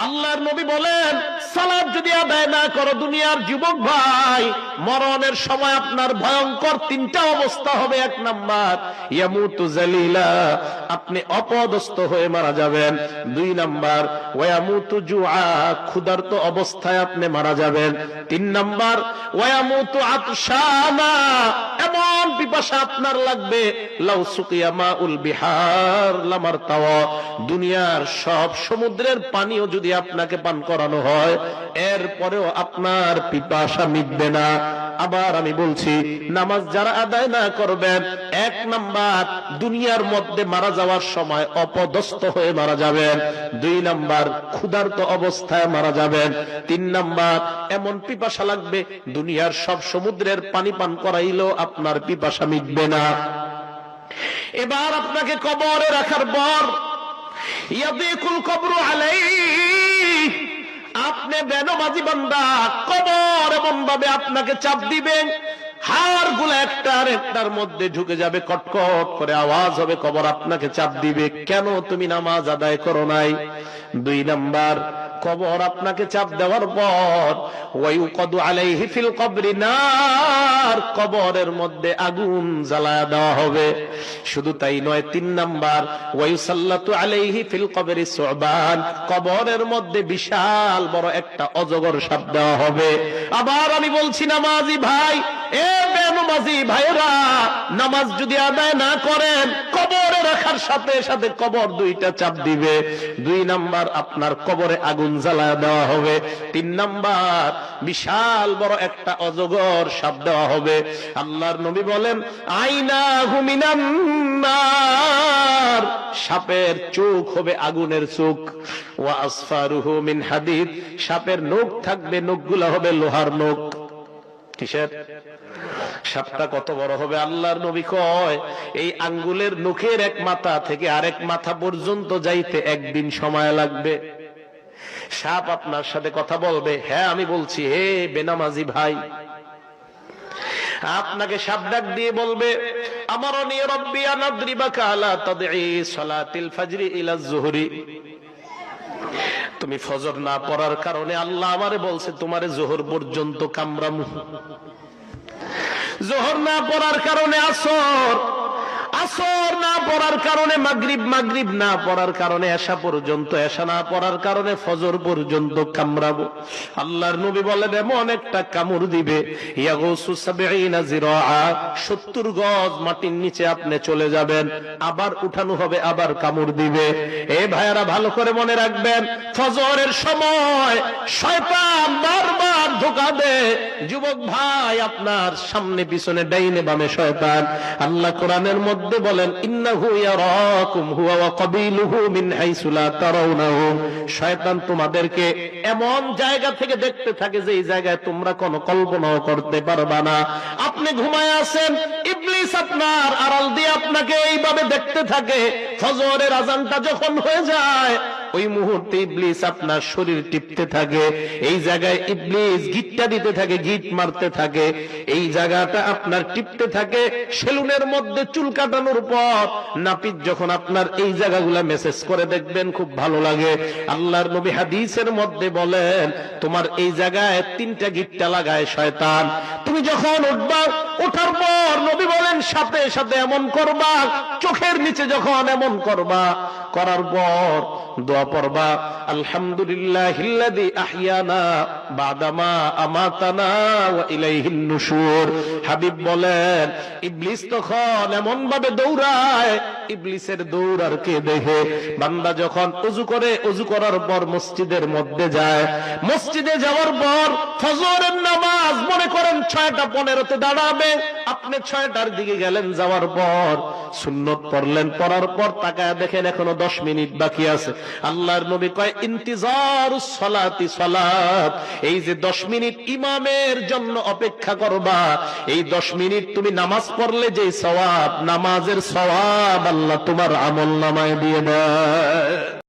আল্লাহর নবী বলেন, সালাত যদি আদায় না করো দুনিয়ার যুবক ভাই, মরণের সময় আপনার ভয়ঙ্কর তিনটা অবস্থা হবে। এক নাম্বার, ইয়ামুতু জালিলা, আপনি অপদস্থ হয়ে মারা যাবেন। দুই নাম্বার, ওয়ায়ামুতু জুআ, ক্ষুধার্ত অবস্থায় আপনি মারা যাবেন। তিন নাম্বার, ওয়ায়ামুতু আতশানা, এমন পিপাসা আপনার লাগবে, লাউ সুকিয়া মাউল বিহার লামারতাওয়া, দুনিয়ার সব সমুদ্রের পানিও যদি আপনাকে পান করানো হয় এরপরেও আপনার পিপাসা মিটবে না। আবার আমি বলছি, নামাজ যারা আদায় না করবেন, এক নাম্বার দুনিয়ার মধ্যে মারা যাওয়ার সময় অপদস্থ হয়ে মারা যাবেন। দুই নাম্বার, ক্ষুধার্ত অবস্থায় মারা যাবেন। তিন নাম্বার, এমন পিপাসা লাগবে দুনিয়ার সব সমুদ্রের পানি পান করাইলেও আপনার পিপাসা মিটবে না। এবার আপনাকে কবরে রাখার পর ইয়াদিকুল কবরু আলাইহি, আপনি বেনমাজি বান্দা, কবর এমন ভাবে আপনাকে চাপ দিবেন, হাড় গুলো একটার একটার মধ্যে ঢুকে যাবে, কটকট করে আওয়াজ হবে, কবর আপনাকে চাপ দিবে, কেন তুমি নামাজ আদায় করো নাই। দুই নাম্বার, কবর আপনাকে চাপ দেওয়ার পর ওয়ায়ুকাদু আলাইহি ফিল কবরি নার, কবরের মধ্যে আগুন জ্বালায়া দেওয়া হবে। শুধু তাই নয়, তিন নাম্বার, ওয়ায়ুসাল্লাতু আলাইহি ফিল কবরি সুবান, কবরের মধ্যে বিশাল বড় একটা অজগর সাপ দেওয়া হবে। আবার আমি বলছি নামাজি ভাই, এ বেনমাজি ভাইরা, নামাজ যদি আদায় না করেন, কবরে রাখার সাথে সাথে কবর দুইটা চাপ দিবে। দুই নাম্বার, আপনার কবরে আগুন জ্বালায় দেওয়া হবে। তিন নাম্বার, বিশাল বড় একটা অজগর সাপ দেওয়া হবে। আল্লাহর নবী বলেন, আইনাহু মিনান নার, সাপের চোখ হবে আগুনের চোখ। ওয়া আসফারুহু মিন হাদিদ, সাপের নখ থাকবে, নখগুলো হবে লোহার নখ। কিসের? সাপটা কত বড় হবে? আল্লাহর নবী কয়, এই আঙ্গুলের নখের এক মাথা থেকে আরেক মাথা পর্যন্ত যাইতে একদিন সময় লাগবে। সাপ আপনার সাথে কথা বলবে। হ্যাঁ আমি বলছি, হে বেনামাজি ভাই, আপনাকে সাপ ডাক দিয়ে বলবে, আমারনি রব্বি আন আদরিবাকা আলা তাদঈ সালাতিল ফজরি ইলা যুহরি, তুমি ফজর না পড়ার কারণে আল্লাহ আমারে বলছে তোমারে যোহর পর্যন্ত কামড়ামু, যোহর না পড়ার কারণে আসর, আসর না পড়ার কারণে মাগরিব, মাগরিব না পড়ার কারণে এশা পর্যন্ত, এশা না পড়ার কারণে ফজর পর্যন্ত কামড়াবো। আল্লাহর নবী বলেন, এমন একটা কামড় দিবে, ইয়াগুসু ৭০ জিরাআ, ৭০ গজ মাটির নিচে আপনি চলে যাবেন, আবার উঠানো হবে, আবার কামড় দিবে। এ ভাইয়ারা ভালো করে মনে রাখবেন, ফজরের সময় শয়তান বারবার ধোঁকা দেয়। যুবক ভাই, আপনার সামনে পিছনে ডাইনে বামে শয়তান। আল্লাহ কোরআনের মধ্যে বলেন, ইন্নাহু ইয়ারাকুম হুয়া ওয়া কাবিলুহু মিন হাইসু লা তারাউনাহুম, শয়তান তোমাদেরকে এমন জায়গা থেকে দেখতে থাকে যে এই জায়গায় তোমরা কোনো কল্পনাও করতে পারবা না। আপনি ঘুমায় আছেন, ইবলিস আপনার আড়াল দিয়ে আপনাকে এইভাবে দেখতে থাকে। ফজরের আযানটা যখন হয়ে যায়, ওই মুহূর্তে ইবলিস আপনার শরীর টিপতে থাকে, এই জায়গায় ইবলিস গিটটা দিতে থাকে, গিট মারতে থাকে, এই জায়গাটা আপনার টিপতে থাকে। সেলুনের মধ্যে চুল কাটানোর পর নাপিত যখন আপনার এই জায়গাগুলা মেসেজ করে, দেখবেন খুব ভালো লাগে। আল্লাহর নবী হাদিসের মধ্যে বলেন, তোমার এই জায়গায় 3টা গিটটা লাগায় শয়তান। তুমি যখন উঠবা, ওঠার পর নবী বলেন সাথে সাথে এমন করবা, চোখের নিচে যখন এমন করবা, করার পর দোয়া পড়বা, আলহামদুলিল্লাহিল্লাযী আহইয়ানা বাদামা আমাতানা ওয়া ইলাইহিন নুশুর। হাবিব বলেন, ইবলিস তখন এমন ভাবে দৌড়ায়, ইবলিসের দৌড় আর কে দেখে? বান্দা যখন ওযু করে, ওযু করার পর মসজিদের মধ্যে যায়, মসজিদে যাওয়ার পর ফজরের নামাজ মনে করেন 6টা 15-তে দাঁড়াবে, আপনি 6টার দিকে গেলেন, যাওয়ার পর সুন্নত পড়লেন, পড়ার পর তাকায় দেখেন এখনো 10 মিনিট বাকি আছে। আল্লাহর নবী কয়, ইন্তিজারুস সালাতি সালাত, এই যে 10 মিনিট ইমামের জন্য অপেক্ষা করবা, এই 10 মিনিট তুমি নামাজ পড়লে যে সওয়াব, নামাজের সওয়াব আল্লাহ তোমার আমল নামায় দিয়ে দেয়।